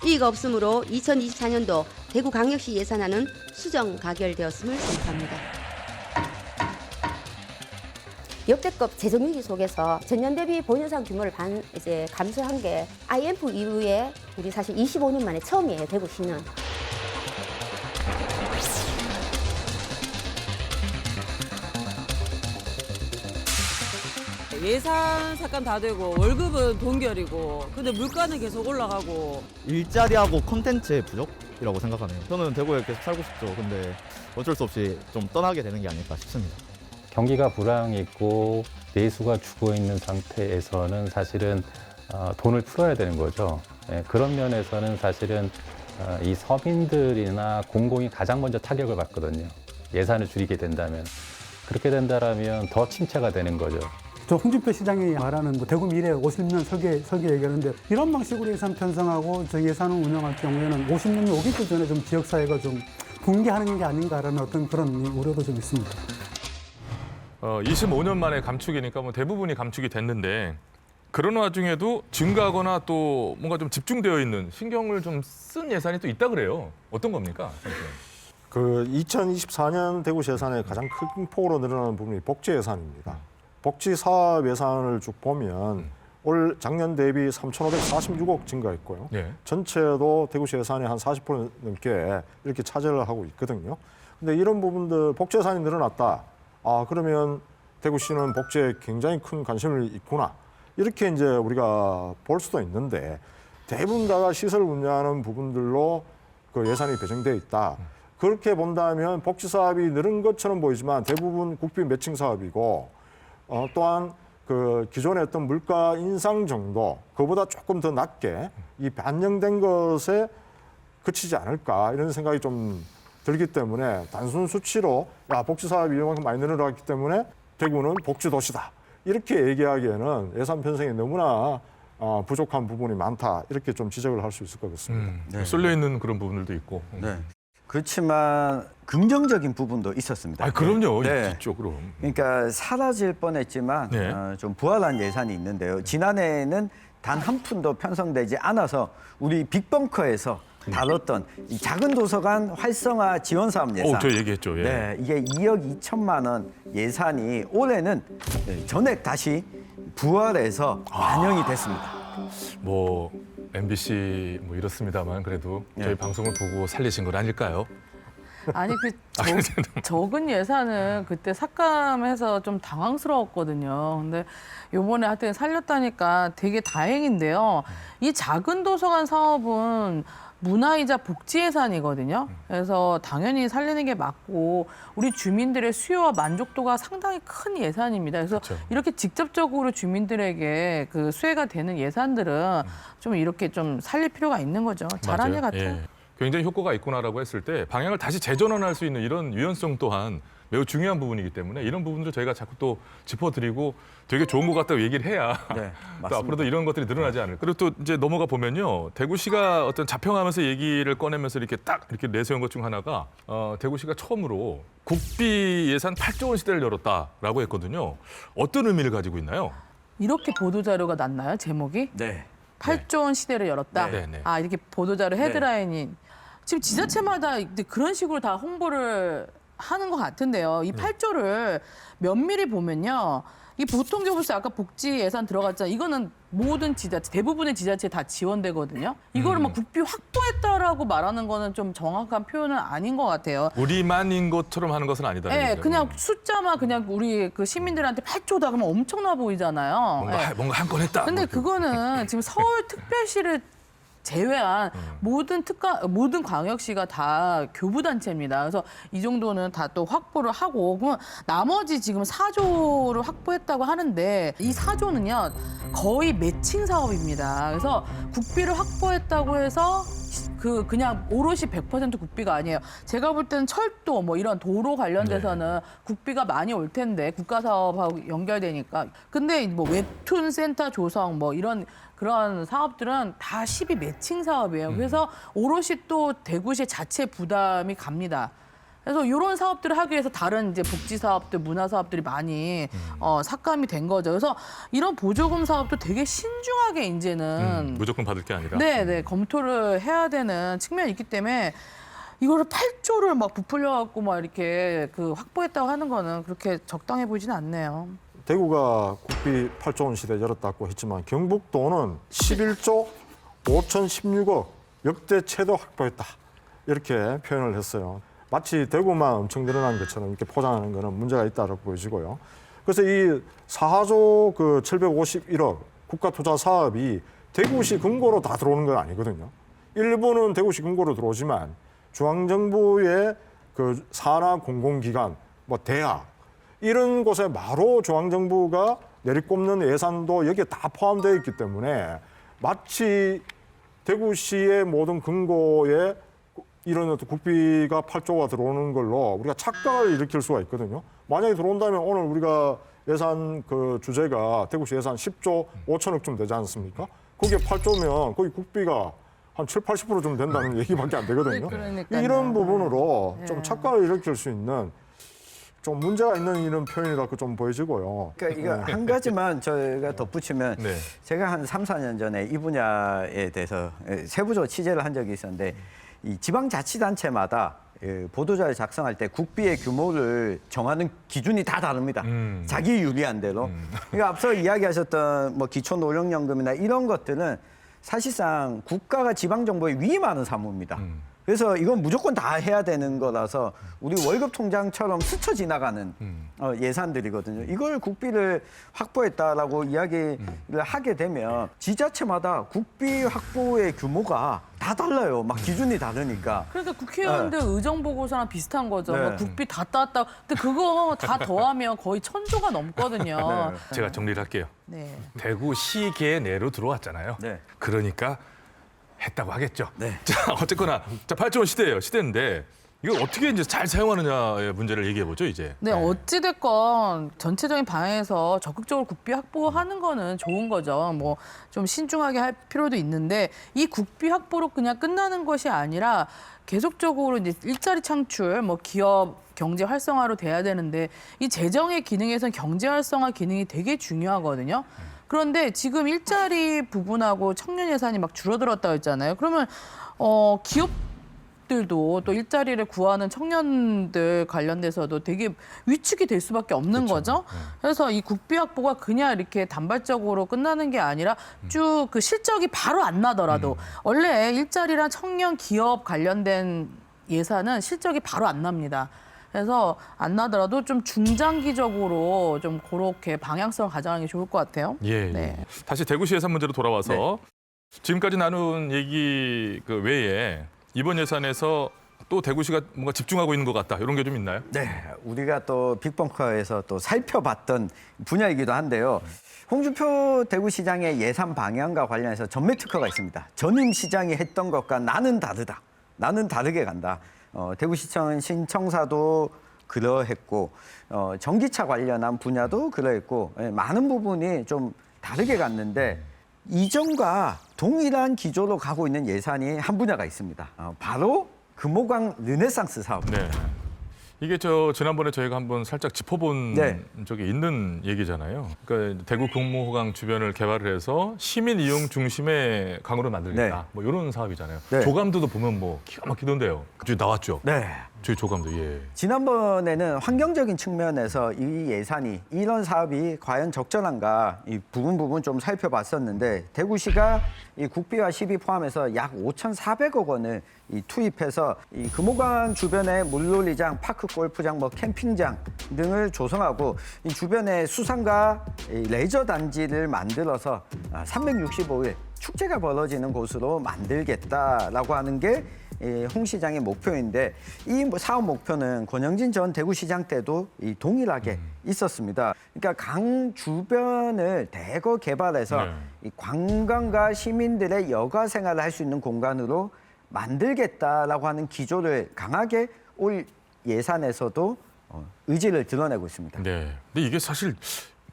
수위가 없으므로 2024년도 대구광역시 예산안은 수정 가결되었음을 선포합니다. 역대급 재정위기 속에서 전년 대비 본예산 규모를 감소한 게 IMF 이후에 우리 사실 25년 만에 처음이에요, 대구시는. 예산 삭감 다 되고 월급은 동결이고 근데 물가는 계속 올라가고 일자리하고 콘텐츠의 부족이라고 생각하네요. 저는 대구에 계속 살고 싶죠. 근데 어쩔 수 없이 좀 떠나게 되는 게 아닐까 싶습니다. 경기가 불황이고 내수가 죽어 있는 상태에서는 사실은 돈을 풀어야 되는 거죠. 예, 그런 면에서는 사실은 이 서민들이나 공공이 가장 먼저 타격을 받거든요. 예산을 줄이게 된다면. 그렇게 된다면 더 침체가 되는 거죠. 저 홍준표 시장이 말하는 대구 미래 50년 설계 얘기하는데 이런 방식으로 예산 편성하고 저 예산을 운영할 경우에는 50년이 오기 전에 좀 지역사회가 좀 붕괴하는 게 아닌가라는 어떤 그런 우려도 좀 있습니다. 25년 만에 감축이니까 뭐 대부분이 감축이 됐는데 그런 와중에도 증가하거나 또 뭔가 좀 집중되어 있는 신경을 좀 쓴 예산이 또 있다 그래요. 어떤 겁니까? 그 2024년 대구시 예산의 가장 큰 폭으로 늘어나는 부분이 복지 예산입니다. 복지 사업 예산을 쭉 보면 올 작년 대비 3,546억 증가했고요. 예. 전체도 대구시 예산이 한 40% 넘게 이렇게 차지를 하고 있거든요. 근데 이런 부분들 복지 예산이 늘어났다. 그러면 대구시는 복지에 굉장히 큰 관심을 있구나. 이렇게 이제 우리가 볼 수도 있는데 대부분 다가 시설 운영하는 부분들로 그 예산이 배정되어 있다. 그렇게 본다면 복지 사업이 늘은 것처럼 보이지만 대부분 국비 매칭 사업이고 또한 그 기존에 어떤 물가 인상 정도 그보다 조금 더 낮게 이 반영된 것에 그치지 않을까 이런 생각이 좀 들기 때문에 단순 수치로 복지 사업이 이만큼 많이 늘어났기 때문에 대구는 복지 도시다 이렇게 얘기하기에는 예산 편성이 너무나 부족한 부분이 많다 이렇게 좀 지적을 할 수 있을 것 같습니다. 네. 쏠려 있는 그런 부분들도 있고. 네. 그렇지만 긍정적인 부분도 있었습니다. 그럼요. 네. 있죠, 그럼. 그러니까 사라질 뻔했지만 네. 좀 부활한 예산이 있는데요. 지난해에는 단 한 푼도 편성되지 않아서 우리 빅벙커에서 다뤘던 이 작은 도서관 활성화 지원 사업 예산. 저 얘기했죠. 예. 네, 이게 2억 2천만 원 예산이 올해는 전액 다시 부활해서 반영이 됐습니다. 뭐 MBC 뭐 이렇습니다만 그래도 저희 방송을 보고 살리신 건 아닐까요? 아니 적은 예산은 그때 삭감해서 좀 당황스러웠거든요. 근데 요번에 하여튼 살렸다니까 되게 다행인데요. 이 작은 도서관 사업은 문화이자 복지 예산이거든요. 그래서 당연히 살리는 게 맞고 우리 주민들의 수요와 만족도가 상당히 큰 예산입니다. 그래서 그렇죠. 이렇게 직접적으로 주민들에게 그 수혜가 되는 예산들은 좀 이렇게 좀 살릴 필요가 있는 거죠. 잘한 일 같아요. 예. 굉장히 효과가 있구나라고 했을 때 방향을 다시 재전환할 수 있는 이런 유연성 또한 매우 중요한 부분이기 때문에 이런 부분들 저희가 자꾸 또 짚어드리고 되게 좋은 것 같다고 얘기를 해야 네, 또 맞습니다. 앞으로도 이런 것들이 늘어나지 않을까. 그리고 또 이제 넘어가 보면요. 대구시가 어떤 자평하면서 얘기를 꺼내면서 이렇게 딱 이렇게 내세운 것 중 하나가 대구시가 처음으로 국비 예산 8조 원 시대를 열었다라고 했거든요. 어떤 의미를 가지고 있나요? 이렇게 보도자료가 났나요? 제목이? 네. 8조 원 시대를 열었다. 네. 이렇게 보도자료 헤드라인이. 지금 지자체마다 그런 식으로 다 홍보를 하는 것 같은데요. 이 8조를 면밀히 보면요. 이 보통교부세 아까 복지 예산 들어갔잖아요. 이거는 모든 지자체, 대부분의 지자체에 다 지원되거든요. 이거를 막 국비 확보했다라고 말하는 거는 좀 정확한 표현은 아닌 것 같아요. 우리만인 것처럼 하는 것은 아니다. 네, 그냥 숫자만 그냥 우리 그 시민들한테 8조다 그러면 엄청나 보이잖아요. 뭔가 한 건 했다. 근데 그거는 지금 서울특별시를 제외한 모든 광역시가 다 교부단체입니다. 그래서 이 정도는 다 또 확보를 하고 그러면 나머지 지금 4조를 확보했다고 하는데 이 4조는요 거의 매칭 사업입니다. 그래서 국비를 확보했다고 해서 그냥 오롯이 100% 국비가 아니에요. 제가 볼 때는 철도 뭐 이런 도로 관련돼서는 국비가 많이 올 텐데 국가 사업하고 연결되니까. 근데 뭐 웹툰 센터 조성 뭐 이런 그런 사업들은 다 12 매칭 사업이에요. 그래서 오롯이 또 대구시 자체 부담이 갑니다. 그래서 이런 사업들을 하기 위해서 다른 이제 복지 사업들, 문화 사업들이 많이 삭감이 된 거죠. 그래서 이런 보조금 사업도 되게 신중하게 이제는 무조건 받을 게 아니라. 네, 검토를 해야 되는 측면이 있기 때문에 이거를 8조를 막 부풀려 갖고 막 이렇게 그 확보했다고 하는 거는 그렇게 적당해 보이지는 않네요. 대구가 국비 8조 원 시대 열었다고 했지만 경북도는 11조 5,016억 역대 최대 확보했다. 이렇게 표현을 했어요. 마치 대구만 엄청 늘어난 것처럼 이렇게 포장하는 거는 문제가 있다고 보여지고요. 그래서 이 4조 그 751억 국가 투자 사업이 대구시 금고로 다 들어오는 건 아니거든요. 일부는 대구시 금고로 들어오지만 중앙정부의 그 산하 공공기관, 뭐 대학 이런 곳에 바로 중앙정부가 내리꼽는 예산도 여기에 다 포함되어 있기 때문에 마치 대구시의 모든 금고에 이런 어떤 국비가 8조가 들어오는 걸로 우리가 착각을 일으킬 수가 있거든요. 만약에 들어온다면 오늘 우리가 예산 그 주제가 대구시 예산 10조 5천억쯤 되지 않습니까? 거기에 8조면 거기 국비가 한 7, 80%좀 된다는 얘기밖에 안 되거든요. 그러니까요. 이런 부분으로 네. 좀 착각을 일으킬 수 있는 좀 문제가 있는 이런 표현이라고 좀 보여지고요. 그러니까 이거 한 가지만 저희가 덧붙이면 네. 제가 한 3, 4년 전에 이 분야에 대해서 세부적으로 취재를 한 적이 있었는데 이 지방자치단체마다 보도자료 작성할 때 국비의 규모를 정하는 기준이 다 다릅니다. 자기 유리한 대로. 그러니까 앞서 이야기하셨던 뭐 기초노령연금이나 이런 것들은 사실상 국가가 지방정부에 위임하는 사무입니다. 그래서 이건 무조건 다 해야 되는 거라서 우리 월급 통장처럼 스쳐 지나가는 예산들이거든요. 이걸 국비를 확보했다라고 이야기를 하게 되면 지자체마다 국비 확보의 규모가 다 달라요. 막 기준이 다르니까. 그러니까 국회의원들 의정 보고서랑 비슷한 거죠. 네. 막 국비 다 땄다. 근데 그거 다 더하면 거의 1,000조가 넘거든요. 제가 정리를 할게요. 네. 대구시계 내로 들어왔잖아요. 네. 그러니까 했다고 하겠죠. 네. 자, 어쨌거나 자 8조 원 시대예요. 시대인데 이걸 어떻게 이제 잘 사용하느냐의 문제를 얘기해 보죠, 이제. 네, 어찌됐건 전체적인 방향에서 적극적으로 국비 확보하는 거는 좋은 거죠. 뭐 좀 신중하게 할 필요도 있는데 이 국비 확보로 그냥 끝나는 것이 아니라 계속적으로 이제 일자리 창출, 뭐 기업 경제 활성화로 돼야 되는데 이 재정의 기능에선 경제 활성화 기능이 되게 중요하거든요. 그런데 지금 일자리 부분하고 청년 예산이 막 줄어들었다고 했잖아요. 그러면 기업들도 또 일자리를 구하는 청년들 관련돼서도 되게 위축이 될 수밖에 없는 거죠. 그래서 이 국비 확보가 그냥 이렇게 단발적으로 끝나는 게 아니라 쭉 그 실적이 바로 안 나더라도 원래 일자리랑 청년 기업 관련된 예산은 실적이 바로 안 납니다. 그래서 안 나더라도 좀 중장기적으로 좀 그렇게 방향성을 가져가는 게 좋을 것 같아요. 예. 네. 다시 대구시 예산 문제로 돌아와서 지금까지 나눈 얘기 그 외에 이번 예산에서 또 대구시가 뭔가 집중하고 있는 것 같다. 이런 게 좀 있나요? 네, 우리가 또 빅벙커에서 또 살펴봤던 분야이기도 한데요. 홍준표 대구시장의 예산 방향과 관련해서 전매 특허가 있습니다. 전임 시장이 했던 것과 나는 다르다. 나는 다르게 간다. 대구시청 신청사도 그러했고 전기차 관련한 분야도 그러했고 많은 부분이 좀 다르게 갔는데 이전과 동일한 기조로 가고 있는 예산이 한 분야가 있습니다. 바로 금호강 르네상스 사업입니다. 네. 이게 지난번에 저희가 한번 살짝 짚어본 네. 적이 있는 얘기잖아요. 그러니까 대구 금호강 주변을 개발을 해서 시민 이용 중심의 강으로 만들겠다. 네. 뭐 이런 사업이잖아요. 네. 조감도도 보면 뭐 기가 막히던데요. 그중에 나왔죠. 네. 저희 조감도 예. 지난번에는 환경적인 측면에서 이 예산이 이런 사업이 과연 적절한가 이 부분 좀 살펴봤었는데 대구시가 이 국비와 시비 포함해서 약 5,400억 원을 이 투입해서 이 금호강 주변의 물놀이장, 파크 골프장, 뭐 캠핑장 등을 조성하고 이 주변에 수상과 이 레저 단지를 만들어서 365일 축제가 벌어지는 곳으로 만들겠다라고 하는 게 홍 시장의 목표인데 이 사업 목표는 권영진 전 대구시장 때도 동일하게 있었습니다. 그러니까 강 주변을 대거 개발해서 이 관광과 시민들의 여가 생활을 할 수 있는 공간으로 만들겠다라고 하는 기조를 강하게 올 예산에서도 의지를 드러내고 있습니다. 네. 근데 이게 사실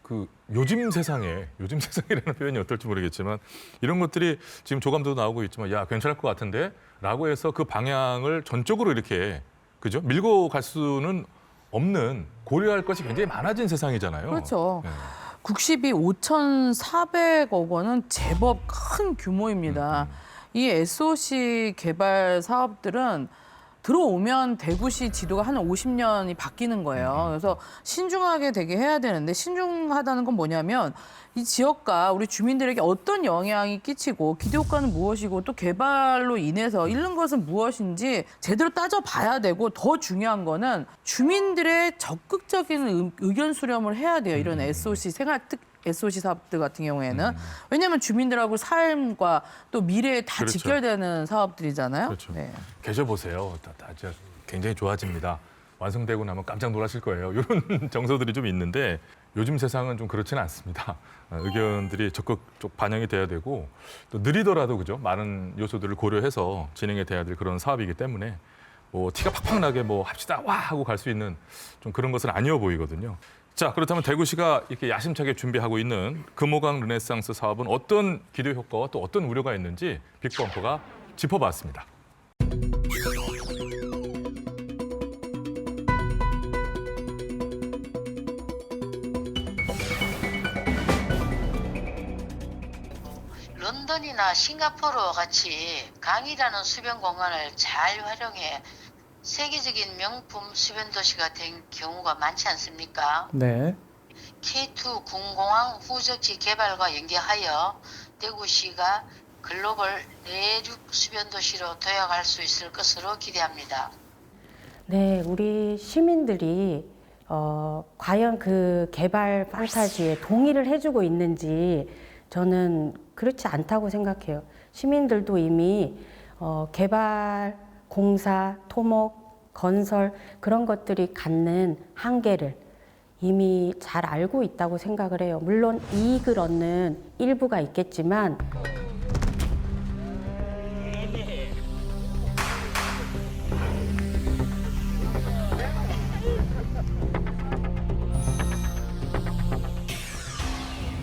그 요즘 세상이라는 표현이 어떨지 모르겠지만 이런 것들이 지금 조감도 나오고 있지만 야 괜찮을 것 같은데 라고 해서 그 방향을 전적으로 이렇게 그죠? 밀고 갈 수는 없는 고려할 것이 굉장히 많아진 세상이잖아요. 그렇죠. 네. 국시비 5,400억 원은 제법 큰 규모입니다. 이 SOC 개발 사업들은 들어오면 대구시 지도가 한 50년이 바뀌는 거예요. 그래서 신중하게 되게 해야 되는데 신중하다는 건 뭐냐면 이 지역과 우리 주민들에게 어떤 영향이 끼치고 기대효과는 무엇이고 또 개발로 인해서 잃는 것은 무엇인지 제대로 따져봐야 되고 더 중요한 거는 주민들의 적극적인 의견 수렴을 해야 돼요. 이런 SOC SOC 사업들 같은 경우에는. 왜냐하면 주민들하고 삶과 또 미래에 다 그렇죠. 직결되는 사업들이잖아요. 그렇죠. 네. 계셔보세요. 다 진짜 굉장히 좋아집니다. 완성되고 나면 깜짝 놀라실 거예요. 이런 정서들이 좀 있는데 요즘 세상은 좀 그렇지는 않습니다. 의견들이 적극 반영이 돼야 되고 또 느리더라도 그죠? 많은 요소들을 고려해서 진행이 돼야 될 그런 사업이기 때문에 뭐 티가 팍팍 나게 뭐 합시다 와 하고 갈 수 있는 좀 그런 것은 아니어 보이거든요. 자, 그렇다면 대구시가 이렇게 야심차게 준비하고 있는 금호강 르네상스 사업은 어떤 기대 효과와 또 어떤 우려가 있는지 빅범퍼가 짚어봤습니다. 런던이나 싱가포르와 같이 강이라는 수변 공간을 잘 활용해 세계적인 명품 수변 도시가 된 경우가 많지 않습니까? 네. K2 군공항 후적지 개발과 연계하여 대구시가 글로벌 내륙 수변 도시로 도약할 수 있을 것으로 기대합니다. 네, 우리 시민들이 과연 그 개발 판타지에 동의를 해주고 있는지 저는 그렇지 않다고 생각해요. 시민들도 이미 개발, 공사, 토목, 건설 그런 것들이 갖는 한계를 이미 잘 알고 있다고 생각을 해요. 물론 이익을 얻는 일부가 있겠지만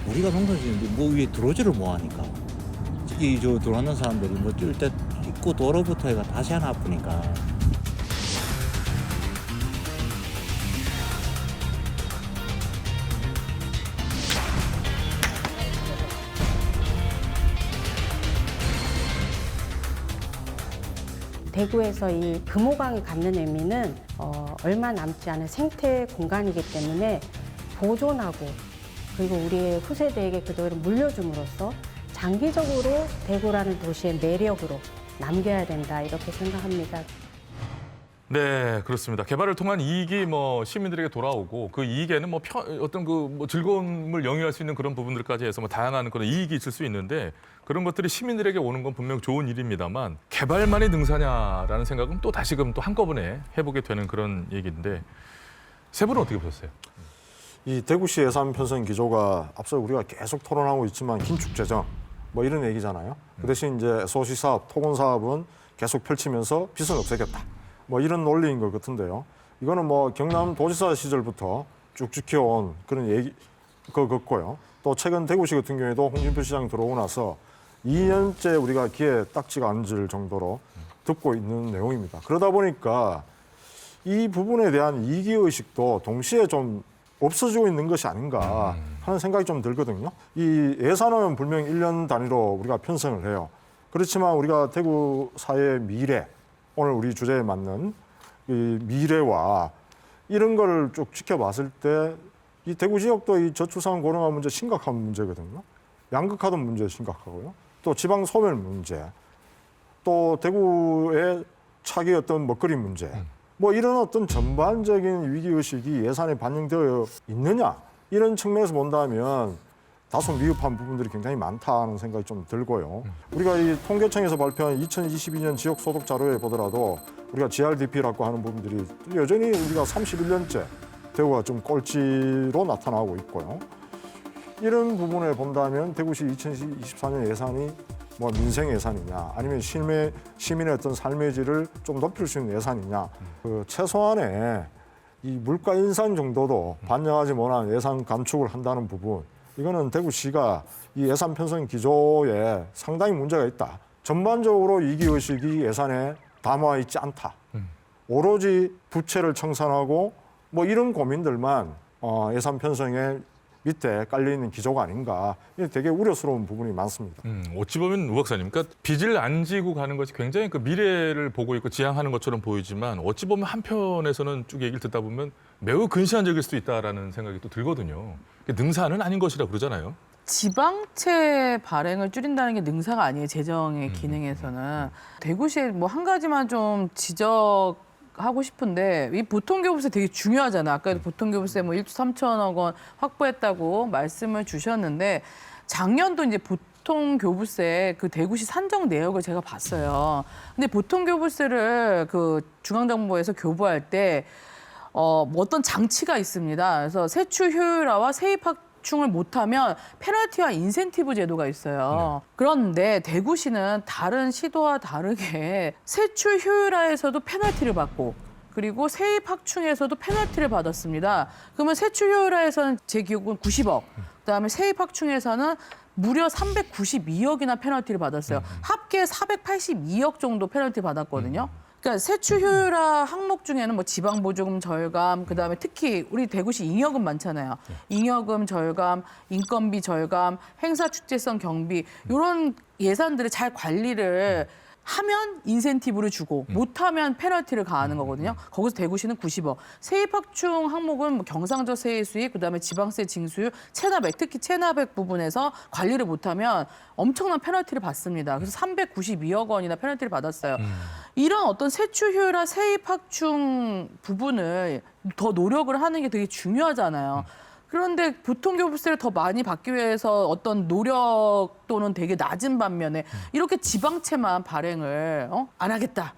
우리가 농사 지는데 뭐 위에 드로즈를 뭐 하니까. 특히 저 들어오는 사람들이 뭐 뛸 때 입구 도로부터 해가 다시 하나 아프니까. 대구에서 이 금호강이 갖는 의미는 얼마 남지 않은 생태 공간이기 때문에 보존하고 그리고 우리의 후세대에게 그대로 물려줌으로써 장기적으로 대구라는 도시의 매력으로 남겨야 된다 이렇게 생각합니다. 네, 그렇습니다. 개발을 통한 이익이 뭐 시민들에게 돌아오고 그 이익에는 뭐 어떤 그 뭐 즐거움을 영위할 수 있는 그런 부분들까지 해서 뭐 다양한 그런 이익이 있을 수 있는데 그런 것들이 시민들에게 오는 건 분명 좋은 일입니다만 개발만이 능사냐라는 생각은 또 다시금 또 한꺼번에 해보게 되는 그런 얘기인데 세 분은 어떻게 보셨어요? 이 대구시 예산 편성 기조가 앞서 우리가 계속 토론하고 있지만 긴축 재정 뭐 이런 얘기잖아요. 그 대신 이제 소시 사업, 토건 사업은 계속 펼치면서 빚은 없애겠다. 뭐 이런 논리인 것 같은데요. 이거는 뭐 경남 도지사 시절부터 쭉 지켜온 그런 얘기 그 같고요. 또 최근 대구시 같은 경우에도 홍준표 시장 들어오고 나서 2년째 우리가 귀에 딱지가 앉을 정도로 듣고 있는 내용입니다. 그러다 보니까 이 부분에 대한 이기의식도 동시에 좀 없어지고 있는 것이 아닌가 하는 생각이 좀 들거든요. 이 예산은 분명 1년 단위로 우리가 편성을 해요. 그렇지만 우리가 대구 사회의 미래, 오늘 우리 주제에 맞는 이 미래와 이런 걸 쭉 지켜봤을 때 이 대구 지역도 이 저출산 고령화 문제 심각한 문제거든요. 양극화도 문제 심각하고요. 또 지방 소멸 문제, 또 대구의 차기 어떤 먹거리 문제, 뭐 이런 어떤 전반적인 위기의식이 예산에 반영되어 있느냐 이런 측면에서 본다면 다소 미흡한 부분들이 굉장히 많다는 생각이 좀 들고요. 우리가 이 통계청에서 발표한 2022년 지역 소득 자료에 보더라도 우리가 GRDP라고 하는 부분들이 여전히 우리가 31년째 대구가 좀 꼴찌로 나타나고 있고요. 이런 부분을 본다면 대구시 2024년 예산이 뭐 민생 예산이냐 아니면 시민의 어떤 삶의 질을 좀 높일 수 있는 예산이냐 그 최소한의 이 물가 인상 정도도 반영하지 못한 예산 감축을 한다는 부분 이거는 대구시가 이 예산 편성 기조에 상당히 문제가 있다. 전반적으로 이기의식이 예산에 담아 있지 않다. 오로지 부채를 청산하고 뭐 이런 고민들만 예산 편성에 밑에 깔려있는 기조가 아닌가. 이게 되게 우려스러운 부분이 많습니다. 어찌 보면 우 박사님, 그러니까 빚을 안 지고 가는 것이 굉장히 그 미래를 보고 있고 지향하는 것처럼 보이지만 어찌 보면 한편에서는 쭉 얘기를 듣다 보면 매우 근시안적일 수도 있다라는 생각이 또 들거든요. 능사는 아닌 것이라 그러잖아요. 지방채 발행을 줄인다는 게 능사가 아니에요. 재정의 기능에서는. 대구시에 뭐 한 가지만 좀 지적하고 싶은데 이 보통교부세 되게 중요하잖아. 아까도 보통교부세 뭐 1조 3천억 원 확보했다고 말씀을 주셨는데 작년도 이제 보통교부세 그 대구시 산정 내역을 제가 봤어요. 근데 보통교부세를 그 중앙정부에서 교부할 때 뭐 어떤 장치가 있습니다. 그래서 세출 효율화와 세입 확충을 못하면 페널티와 인센티브 제도가 있어요. 그런데 대구시는 다른 시도와 다르게 세출 효율화에서도 페널티를 받고 그리고 세입 확충에서도 페널티를 받았습니다. 그러면 세출 효율화에서는 제 기억은 90억, 그다음에 세입 확충에서는 무려 392억이나 페널티를 받았어요. 합계 482억 정도 페널티 받았거든요. 그러니까 세출 효율화 항목 중에는 뭐 지방보조금 절감, 그다음에 특히 우리 대구시 잉여금 많잖아요. 잉여금 절감, 인건비 절감, 행사축제성 경비 이런 예산들을 잘 관리를 하면 인센티브를 주고 못하면 페널티를 가하는 거거든요. 거기서 대구시는 90억. 세입확충 항목은 뭐 경상도 세액 수익, 그다음에 지방세 징수율, 체납액, 특히 체납액 부분에서 관리를 못하면 엄청난 페널티를 받습니다. 그래서 392억 원이나 페널티를 받았어요. 이런 어떤 세출 효율화, 세입확충 부분을 더 노력을 하는 게 되게 중요하잖아요. 그런데 보통교부세를 더 많이 받기 위해서 어떤 노력도는 되게 낮은 반면에 이렇게 지방채만 발행을 안 하겠다.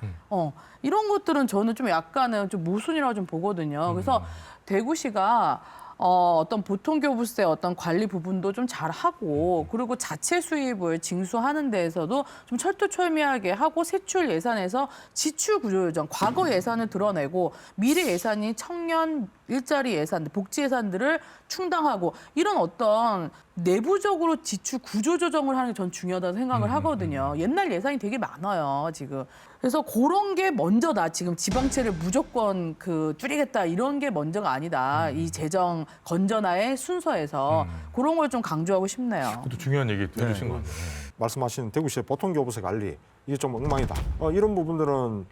이런 것들은 저는 좀 약간은 좀 모순이라고 좀 보거든요. 그래서 대구시가 어떤 보통교부세 어떤 관리 부분도 좀 잘하고 그리고 자체 수입을 징수하는 데에서도 좀 철두철미하게 하고 세출 예산에서 지출 구조조정, 과거 예산을 드러내고 미래 예산이 청년 일자리 예산, 복지 예산들을 충당하고 이런 어떤 내부적으로 지출 구조 조정을 하는 게 전 중요하다고 생각을 하거든요. 옛날 예산이 되게 많아요, 지금. 그래서 그런 게 먼저다. 지금 지방채를 무조건 그 줄이겠다 이런 게 먼저가 아니다. 이 재정 건전화의 순서에서 그런 걸 좀 강조하고 싶네요. 그것도 중요한 얘기 해주신 것 같아요. 말씀하신 대구시의 보통교부세 관리 이게 좀 엉망이다. 이런 부분들은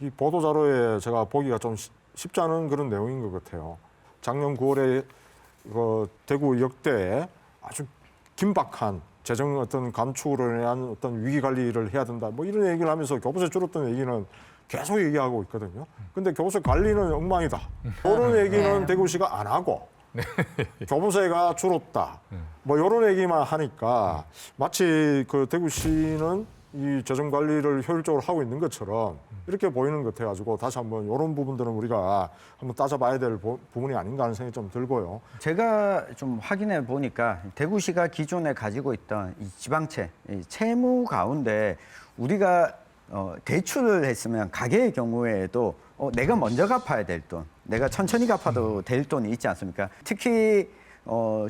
이 보도 자료에 제가 보기가 좀 쉽지 않은 그런 내용인 것 같아요. 작년 9월에 대구 역대에 아주 긴박한 재정 어떤 감축으로 인한 어떤 위기 관리를 해야 된다. 뭐 이런 얘기를 하면서 교부세 줄었던 얘기는 계속 얘기하고 있거든요. 근데 교부세 관리는 엉망이다. 그런 얘기는 대구시가 안 하고 교부세가 줄었다. 뭐 이런 얘기만 하니까 마치 그 대구시는 이 재정 관리를 효율적으로 하고 있는 것처럼 이렇게 보이는 것 같아가지고 다시 한번 이런 부분들은 우리가 한번 따져봐야 될 부분이 아닌가 하는 생각이 좀 들고요. 제가 좀 확인해 보니까 대구시가 기존에 가지고 있던 이 지방채, 이 채무 가운데 우리가 대출을 했으면 가계의 경우에도 내가 먼저 갚아야 될 돈, 내가 천천히 갚아도 될 돈이 있지 않습니까? 특히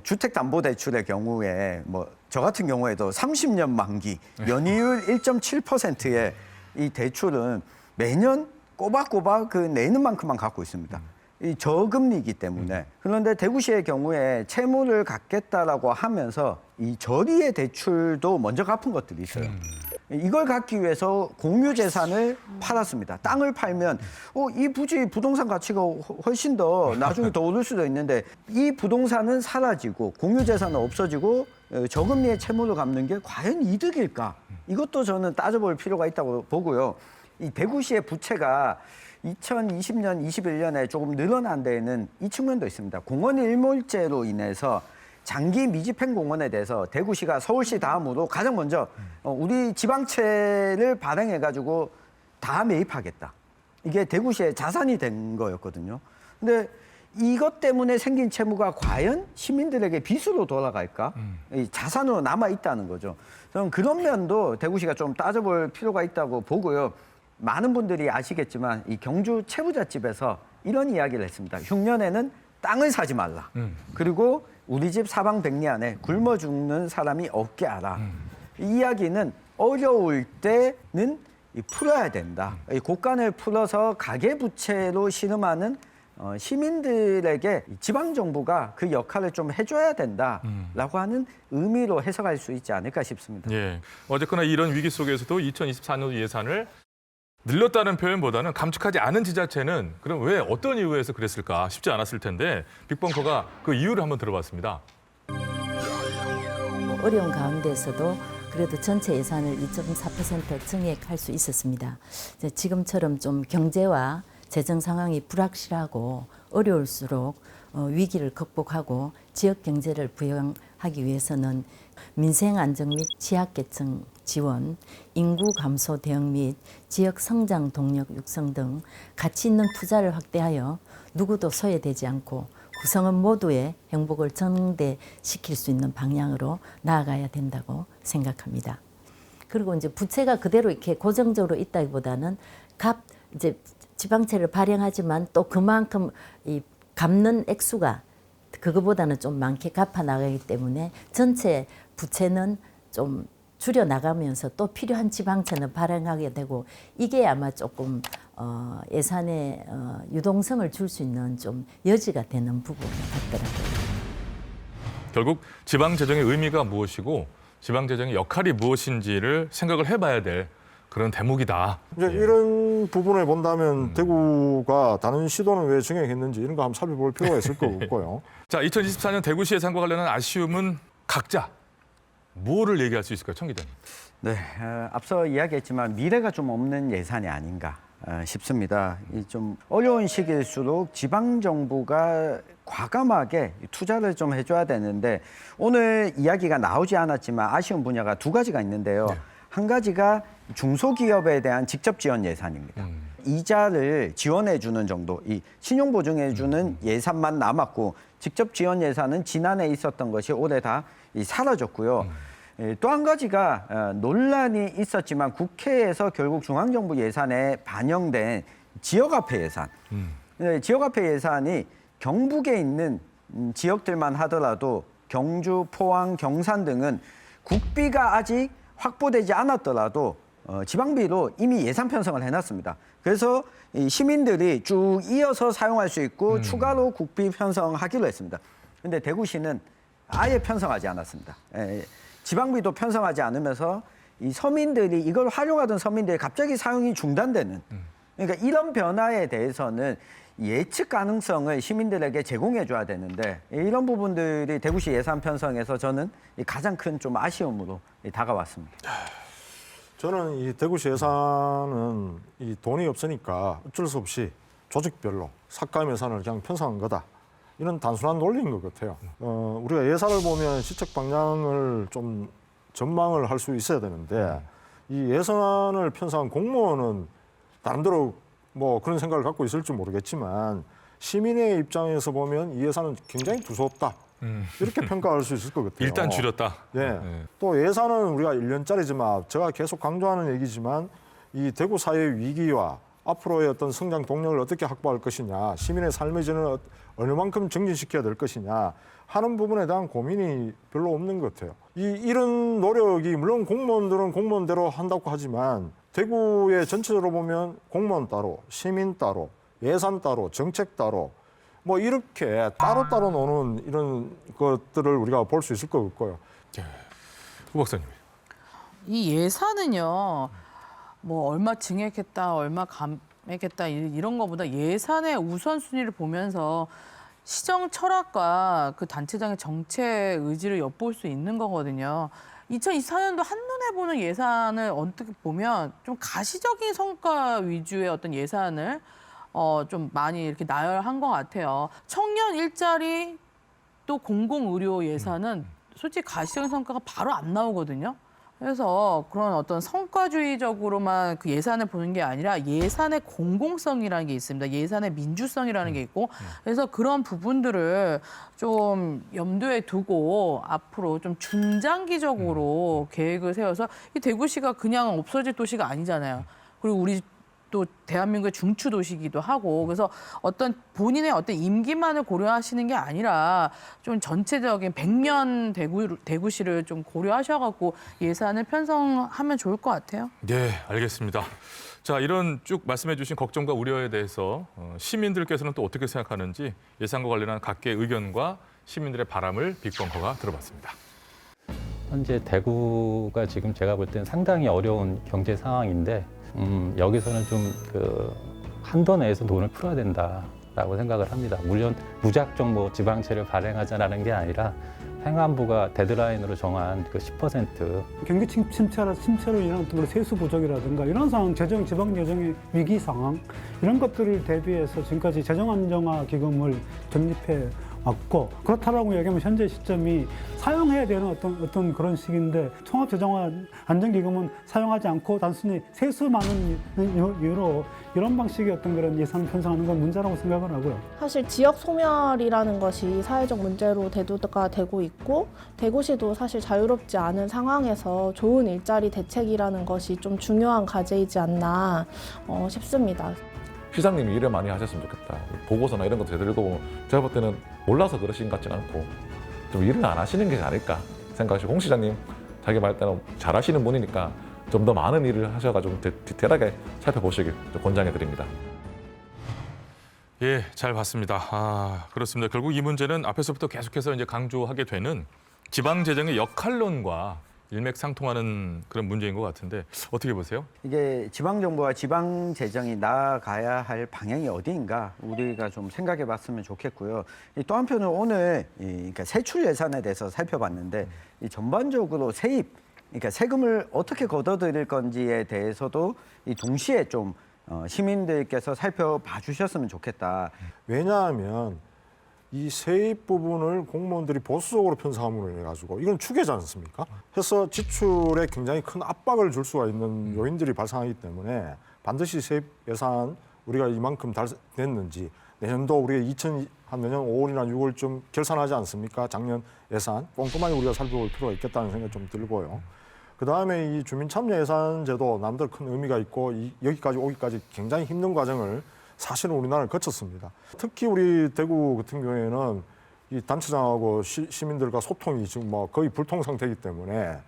주택담보대출의 경우에 뭐 저 같은 경우에도 30년 만기 연이율 1.7%의 이 대출은 매년 꼬박꼬박 그 내는 만큼만 갖고 있습니다. 이 저금리이기 때문에. 그런데 대구시의 경우에 채무를 갚겠다라고 하면서 이 저리의 대출도 먼저 갚은 것들이 있어요. 이걸 갚기 위해서 공유재산을 팔았습니다. 땅을 팔면 이 부지 부동산 가치가 훨씬 더 나중에 더 오를 수도 있는데 이 부동산은 사라지고 공유재산은 없어지고 저금리의 채무를 갚는 게 과연 이득일까? 이것도 저는 따져볼 필요가 있다고 보고요. 이 대구시의 부채가 2020년, 21년에 조금 늘어난 데에는 이 측면도 있습니다. 공원 일몰제로 인해서 장기 미집행 공원에 대해서 대구시가 서울시 다음으로 가장 먼저 우리 지방채를 발행해가지고 다 매입하겠다. 이게 대구시의 자산이 된 거였거든요. 근데 이것 때문에 생긴 채무가 과연 시민들에게 빚으로 돌아갈까? 이 자산으로 남아 있다는 거죠. 저는 그런 면도 대구시가 좀 따져볼 필요가 있다고 보고요. 많은 분들이 아시겠지만 이 경주 채부잣집에서 이런 이야기를 했습니다. 흉년에는 땅을 사지 말라. 그리고 우리 집 사방백리 안에 굶어 죽는 사람이 없게 하라. 이 이야기는 어려울 때는 풀어야 된다. 이 곳간을 풀어서 가계부채로 신음하는 시민들에게 지방정부가 그 역할을 좀 해줘야 된다라고 하는 의미로 해석할 수 있지 않을까 싶습니다. 예. 어쨌거나 이런 위기 속에서도 2024년 예산을 늘렸다는 표현보다는 감축하지 않은 지자체는 그럼 왜 어떤 이유에서 그랬을까 쉽지 않았을 텐데 빅벙커가 그 이유를 한번 들어봤습니다. 어려운 가운데서도 그래도 전체 예산을 2.4% 증액할 수 있었습니다. 지금처럼 좀 경제와 재정 상황이 불확실하고 어려울수록 위기를 극복하고 지역 경제를 부양하기 위해서는 민생 안정 및 취약계층 지원, 인구 감소 대응 및 지역 성장 동력 육성 등 가치 있는 투자를 확대하여 누구도 소외되지 않고 구성원 모두의 행복을 전대시킬 수 있는 방향으로 나아가야 된다고 생각합니다. 그리고 이제 부채가 그대로 이렇게 고정적으로 있다기보다는 이제 지방채를 발행하지만 또 그만큼 이 갚는 액수가 그거보다는 좀 많게 갚아 나가기 때문에 전체 부채는 좀 줄여 나가면서 또 필요한 지방채는 발행하게 되고 이게 아마 조금 예산에 유동성을 줄 수 있는 좀 여지가 되는 부분 같더라고요. 결국 지방 재정의 의미가 무엇이고 지방 재정의 역할이 무엇인지를 생각을 해봐야 될 그런 대목이다. 이제 이런 부분을 본다면 대구가 다른 시도는 왜 증액했는지 이런 거 한번 살펴볼 필요가 있을 것 같고요. 자, 2024년 대구시 예산과 관련한 아쉬움은 각자 뭐를 얘기할 수 있을까요, 청 기자님? 네, 앞서 이야기했지만 미래가 좀 없는 예산이 아닌가 싶습니다. 이 좀 어려운 시기일수록 지방 정부가 과감하게 투자를 좀 해줘야 되는데 오늘 이야기가 나오지 않았지만 아쉬운 분야가 두 가지가 있는데요. 네. 한 가지가 중소기업에 대한 직접 지원 예산입니다. 이자를 지원해주는 정도, 이 신용 보증해주는 예산만 남았고 직접 지원 예산은 지난해 있었던 것이 올해 다 사라졌고요. 또 한 가지가 논란이 있었지만 국회에서 결국 중앙정부 예산에 반영된 지역화폐 예산. 지역화폐 예산이 경북에 있는 지역들만 하더라도 경주, 포항, 경산 등은 국비가 아직 확보되지 않았더라도 지방비로 이미 예산 편성을 해놨습니다. 그래서 이 시민들이 쭉 이어서 사용할 수 있고 추가로 국비 편성하기로 했습니다. 그런데 대구시는 아예 편성하지 않았습니다. 지방비도 편성하지 않으면서 이 서민들이 이걸 활용하던 서민들이 갑자기 사용이 중단되는 그러니까 이런 변화에 대해서는 예측 가능성을 시민들에게 제공해줘야 되는데 이런 부분들이 대구시 예산 편성에서 저는 가장 큰 좀 아쉬움으로 다가왔습니다. 저는 이 대구시 예산은 이 돈이 없으니까 어쩔 수 없이 조직별로 삭감 예산을 그냥 편성한 거다. 이런 단순한 논리인 것 같아요. 우리가 예산을 보면 시책 방향을 좀 전망을 할 수 있어야 되는데 이 예산을 편성한 공무원은 나름대로 뭐 그런 생각을 갖고 있을지 모르겠지만 시민의 입장에서 보면 이 예산은 굉장히 두서없다. 이렇게 평가할 수 있을 것 같아요. 일단 줄였다. 네. 또 예산은 우리가 1년짜리지만 제가 계속 강조하는 얘기지만 이 대구 사회의 위기와 앞으로의 어떤 성장 동력을 어떻게 확보할 것이냐, 시민의 삶의 질을 어느 만큼 정진시켜야 될 것이냐 하는 부분에 대한 고민이 별로 없는 것 같아요. 이런 노력이 물론 공무원들은 공무원대로 한다고 하지만 대구의 전체적으로 보면 공무원 따로, 시민 따로, 예산 따로, 정책 따로 뭐 이렇게 따로따로 노는 이런 것들을 우리가 볼 수 있을 것 같고요. 후 박사님. 이 예산은요, 뭐 얼마 증액했다, 얼마 감액했다 이런 거보다 예산의 우선순위를 보면서 시정 철학과 그 단체장의 정책 의지를 엿볼 수 있는 거거든요. 2024년도 한눈에 보는 예산을 어떻게 보면 좀 가시적인 성과 위주의 어떤 예산을 좀 많이 이렇게 나열한 것 같아요. 청년 일자리 또 공공의료 예산은 솔직히 가시적인 성과가 바로 안 나오거든요. 그래서 그런 어떤 성과주의적으로만 그 예산을 보는 게 아니라 예산의 공공성이라는 게 있습니다. 예산의 민주성이라는 게 있고 그래서 그런 부분들을 좀 염두에 두고 앞으로 좀 중장기적으로 계획을 세워서 이 대구시가 그냥 없어질 도시가 아니잖아요. 그리고 우리 또 대한민국의 중추 도시이기도 하고 그래서 어떤 본인의 어떤 임기만을 고려하시는 게 아니라 좀 전체적인 100년 대구시를 좀 고려하셔갖고 예산을 편성하면 좋을 것 같아요. 네, 알겠습니다. 자, 이런 쭉 말씀해 주신 걱정과 우려에 대해서 시민들께서는 또 어떻게 생각하는지 예산과 관련한 각계의 의견과 시민들의 바람을 빅벙커가 들어봤습니다. 현재 대구가 지금 제가 볼 때는 상당히 어려운 경제 상황인데 여기서는 좀 그 한도 내에서 돈을 풀어야 된다라고 생각을 합니다. 물론 무작정 뭐 지방채를 발행하자라는 게 아니라 행안부가 데드라인으로 정한 그 10% 경기 침체로 인한 어떤 세수 부족이라든가 이런 상황, 지방 재정의 위기 상황 이런 것들을 대비해서 지금까지 재정 안정화 기금을 적립해 왔고 그렇다라고 얘기하면 현재 시점이 사용해야 되는 어떤 그런 시기인데 통합재정화 안정기금은 사용하지 않고 단순히 세수 많은 이유로 이런 방식의 어떤 그런 예산 편성하는 건 문제라고 생각을 하고요. 사실 지역 소멸이라는 것이 사회적 문제로 대두가 되고 있고 대구시도 사실 자유롭지 않은 상황에서 좋은 일자리 대책이라는 것이 좀 중요한 과제이지 않나 싶습니다. 시장님이 일을 많이 하셨으면 좋겠다. 보고서나 이런 것도 제대로 읽어보면 제가 볼 때는 몰라서 그러신 것 같지는 않고 좀 일을 안 하시는 게 아닐까 생각하시고 홍 시장님 자기 말 때는 잘하시는 분이니까 좀 더 많은 일을 하셔가지고 디테일하게 살펴보시길 권장해 드립니다. 예, 잘 봤습니다. 그렇습니다. 결국 이 문제는 앞에서부터 계속해서 이제 강조하게 되는 지방 재정의 역할론과 일맥상통하는 그런 문제인 것 같은데 어떻게 보세요? 이게 지방정부와 지방재정이 나아가야 할 방향이 어디인가 우리가 좀 생각해 봤으면 좋겠고요. 또 한편으로 오늘 그러니까 세출 예산에 대해서 살펴봤는데 이 전반적으로 세입, 그러니까 세금을 어떻게 걷어들일 건지에 대해서도 이 동시에 좀 시민들께서 살펴봐 주셨으면 좋겠다. 왜냐하면 이 세입 부분을 공무원들이 보수적으로 편성함으로 해가지고 이건 추계지 않습니까? 해서 지출에 굉장히 큰 압박을 줄 수가 있는 요인들이 발생하기 때문에 반드시 세입 예산 우리가 이만큼 달성됐는지 내년도 우리가 내년 5월이나 6월쯤 결산하지 않습니까? 작년 예산 꼼꼼하게 우리가 살펴볼 필요가 있겠다는 생각이 좀 들고요. 그다음에 이 주민참여예산제도 남들 큰 의미가 있고 여기까지 오기까지 굉장히 힘든 과정을 사실은 우리나라를 거쳤습니다. 특히 우리 대구 같은 경우에는 이 단체장하고 시민들과 소통이 지금 뭐 거의 불통 상태이기 때문에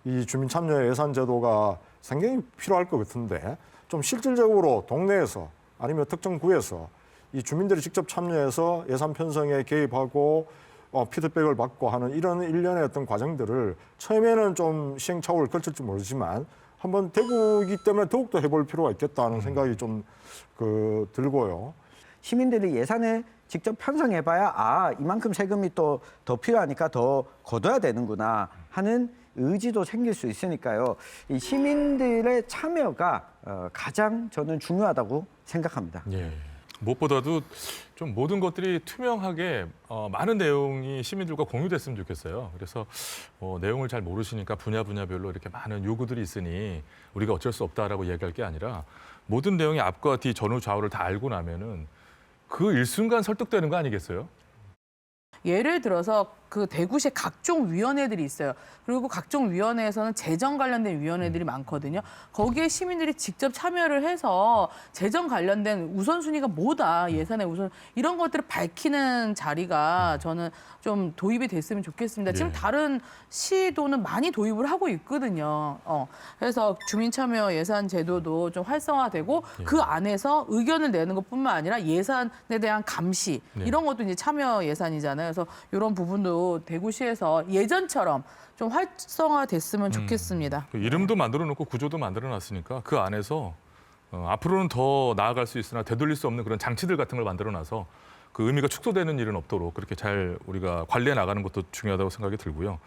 이 주민참여 예산제도가 상당히 필요할 것 같은데 좀 실질적으로 동네에서 아니면 특정 구에서 이 주민들이 직접 참여해서 예산 편성에 개입하고 피드백을 받고 하는 이런 일련의 어떤 과정들을 처음에는 좀 시행착오를 거칠지 모르지만 한번 대구이기 때문에 더욱더 해볼 필요가 있겠다는 생각이 좀 들고요. 시민들이 예산을 직접 편성해봐야 이만큼 세금이 또 더 필요하니까 더 걷어야 되는구나 하는 의지도 생길 수 있으니까요. 이 시민들의 참여가 가장 저는 중요하다고 생각합니다. 예. 무엇보다도 좀 모든 것들이 투명하게 많은 내용이 시민들과 공유됐으면 좋겠어요. 그래서 내용을 잘 모르시니까 분야별로 이렇게 많은 요구들이 있으니 우리가 어쩔 수 없다라고 얘기할 게 아니라 모든 내용이 앞과 뒤 전후 좌우를 다 알고 나면은 그 일순간 설득되는 거 아니겠어요? 예를 들어서 그 대구시에 각종 위원회들이 있어요. 그리고 각종 위원회에서는 재정 관련된 위원회들이 많거든요. 거기에 시민들이 직접 참여를 해서 재정 관련된 우선순위가 뭐다, 예산의 우선 이런 것들을 밝히는 자리가 저는 좀 도입이 됐으면 좋겠습니다. 지금 다른 시도는 많이 도입을 하고 있거든요. 그래서 주민참여 예산 제도도 좀 활성화되고 그 안에서 의견을 내는 것뿐만 아니라 예산에 대한 감시 이런 것도 이제 참여 예산이잖아요. 그래서 이런 부분도 대구시에서 예전처럼 좀 활성화됐으면 좋겠습니다. 이름도 만들어놓고 구조도 만들어놨으니까 그 안에서 앞으로는 더 나아갈 수 있으나 되돌릴 수 없는 그런 장치들 같은 걸 만들어놔서 그 의미가 축소되는 일은 없도록 그렇게 잘 우리가 관리해 나가는 것도 중요하다고 생각이 들고요.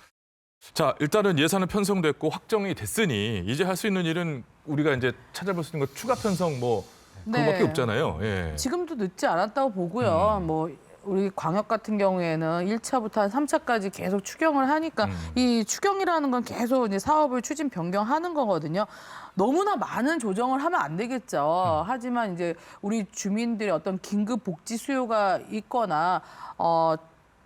자, 일단은 예산은 편성됐고 확정이 됐으니 이제 할 수 있는 일은 우리가 이제 찾아볼 수 있는 거 추가 편성 뭐 그거밖에 없잖아요. 예. 지금도 늦지 않았다고 보고요. 뭐 우리 광역 같은 경우에는 1차부터 한 3차까지 계속 추경을 하니까 이 추경이라는 건 계속 이제 사업을 추진 변경하는 거거든요. 너무나 많은 조정을 하면 안 되겠죠. 하지만 이제 우리 주민들의 어떤 긴급 복지 수요가 있거나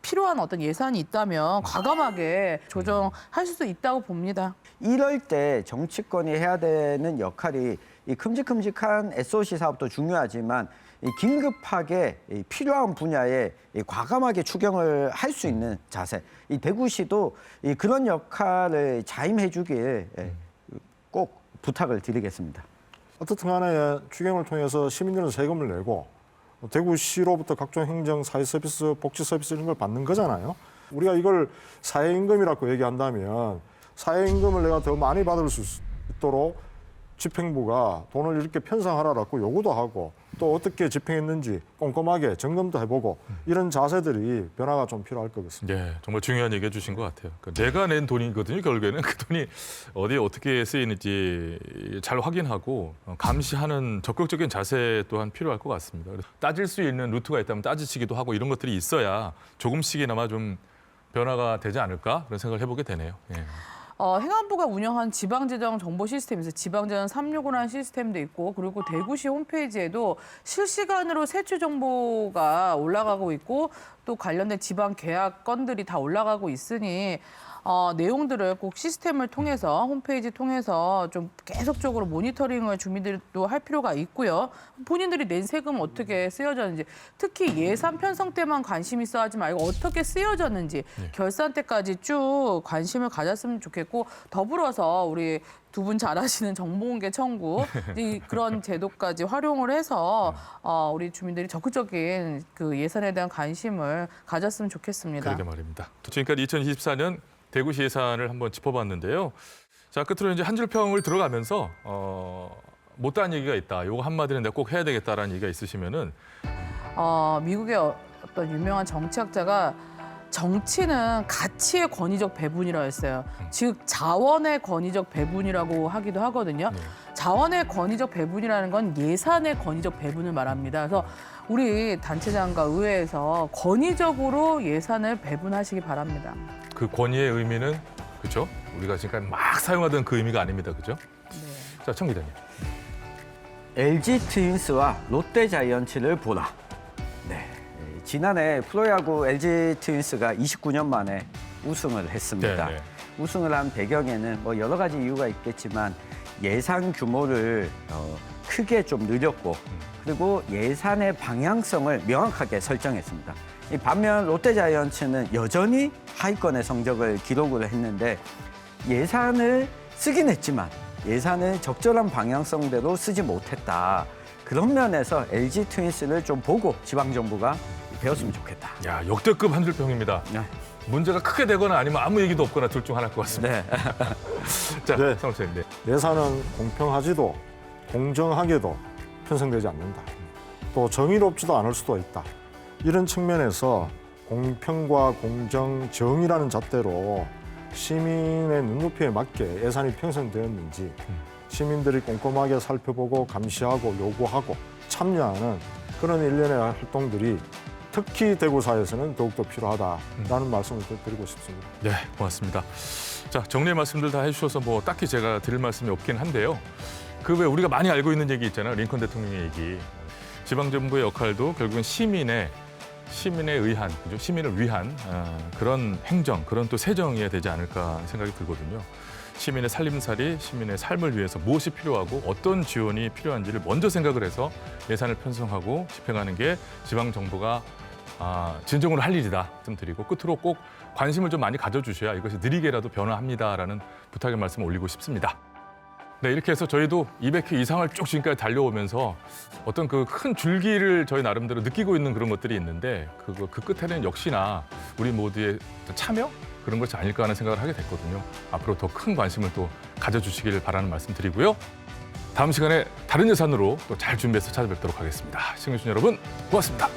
필요한 어떤 예산이 있다면 과감하게 조정할 수도 있다고 봅니다. 이럴 때 정치권이 해야 되는 역할이 이 큼직큼직한 SOC 사업도 중요하지만 이 긴급하게 이 필요한 분야에 이 과감하게 추경을 할 수 있는 자세, 이 대구시도 이 그런 역할을 자임해 주길 꼭 부탁을 드리겠습니다. 어떻든 간에 추경을 통해서 시민들은 세금을 내고 대구시로부터 각종 행정, 사회 서비스, 복지 서비스 이런 걸 받는 거잖아요. 우리가 이걸 사회임금이라고 얘기한다면 사회임금을 내가 더 많이 받을 수 있도록 집행부가 돈을 이렇게 편성하라고 요구도 하고 또 어떻게 집행했는지 꼼꼼하게 점검도 해보고 이런 자세들이 변화가 좀 필요할 것 같습니다. 네, 정말 중요한 얘기 해주신 것 같아요. 내가 낸 돈이거든요. 결국에는 그 돈이 어디에 어떻게 쓰이는지 잘 확인하고 감시하는 적극적인 자세 또한 필요할 것 같습니다. 따질 수 있는 루트가 있다면 따지시기도 하고 이런 것들이 있어야 조금씩이나마 좀 변화가 되지 않을까 그런 생각을 해보게 되네요. 예. 행안부가 운영한 지방재정 정보 시스템에서 지방재정 365라는 시스템도 있고 그리고 대구시 홈페이지에도 실시간으로 세출 정보가 올라가고 있고 또 관련된 지방 계약 건들이 다 올라가고 있으니 내용들을 꼭 시스템을 통해서 홈페이지 통해서 좀 계속적으로 모니터링을 주민들도 할 필요가 있고요. 본인들이 낸 세금은 어떻게 쓰여졌는지 특히 예산 편성 때만 관심 있어 하지 말고 어떻게 쓰여졌는지 결산 때까지 쭉 관심을 가졌으면 좋겠고 더불어서 우리 두 분 잘 아시는 정보공개 청구 그런 제도까지 활용을 해서 우리 주민들이 적극적인 그 예산에 대한 관심을 가졌으면 좋겠습니다. 그러게 말입니다. 지금까지 2024년 대구시 예산을 한번 짚어봤는데요. 자, 끝으로 이제 한 줄 평을 들어가면서 못다한 얘기가 있다. 요거 한마디는 내가 꼭 해야 되겠다라는 얘기가 있으시면은 미국의 어떤 유명한 정치학자가 정치는 가치의 권위적 배분이라고 했어요. 즉 자원의 권위적 배분이라고 하기도 하거든요. 자원의 권위적 배분이라는 건 예산의 권위적 배분을 말합니다. 그래서 우리 단체장과 의회에서 권위적으로 예산을 배분하시기 바랍니다. 그 권위의 의미는 그렇죠? 우리가 지금까지 막 사용하던 그 의미가 아닙니다. 그렇죠? 네. 자, 청 기자님. LG 트윈스와 롯데 자이언츠를 보라. 네. 지난해 프로야구 LG 트윈스가 29년 만에 우승을 했습니다. 네, 네. 우승을 한 배경에는 뭐 여러 가지 이유가 있겠지만 예산 규모를 크게 좀 늘렸고 그리고 예산의 방향성을 명확하게 설정했습니다. 반면 롯데자이언츠는 여전히 하위권의 성적을 기록을 했는데 예산을 쓰긴 했지만 예산을 적절한 방향성대로 쓰지 못했다. 그런 면에서 LG 트윈스를 좀 보고 지방정부가 배웠으면 좋겠다. 야, 역대급 한 줄 평입니다. 네. 문제가 크게 되거나 아니면 아무 얘기도 없거나 둘 중 하나일 것 같습니다. 네. 자, 네. 성수님. 네. 예산은 공평하지도 공정하게도 편성되지 않는다. 또 정의롭지도 않을 수도 있다. 이런 측면에서 공평과 공정, 정의라는 잣대로 시민의 눈높이에 맞게 예산이 편성되었는지 시민들이 꼼꼼하게 살펴보고 감시하고 요구하고 참여하는 그런 일련의 활동들이 특히 대구사에서는 더욱더 필요하다라는 말씀을 드리고 싶습니다. 네, 고맙습니다. 자, 정리의 말씀들 다 해주셔서 뭐 딱히 제가 드릴 말씀이 없긴 한데요. 그 외에 우리가 많이 알고 있는 얘기 있잖아요. 링컨 대통령의 얘기. 지방정부의 역할도 결국은 시민에 의한, 그죠? 시민을 위한 그런 행정, 그런 또 세정이어야 되지 않을까 생각이 들거든요. 시민의 살림살이, 시민의 삶을 위해서 무엇이 필요하고 어떤 지원이 필요한지를 먼저 생각을 해서 예산을 편성하고 집행하는 게 지방정부가 진정으로 할 일이다 말씀드리고 끝으로 꼭 관심을 좀 많이 가져주셔야 이것이 느리게라도 변화합니다라는 부탁의 말씀을 올리고 싶습니다. 네, 이렇게 해서 저희도 200회 이상을 쭉 지금까지 달려오면서 어떤 그 큰 줄기를 저희 나름대로 느끼고 있는 그런 것들이 있는데 그 끝에는 역시나 우리 모두의 참여? 그런 것이 아닐까 하는 생각을 하게 됐거든요. 앞으로 더 큰 관심을 또 가져주시길 바라는 말씀 드리고요. 다음 시간에 다른 예산으로 또 잘 준비해서 찾아뵙도록 하겠습니다. 시청해주신 여러분 고맙습니다.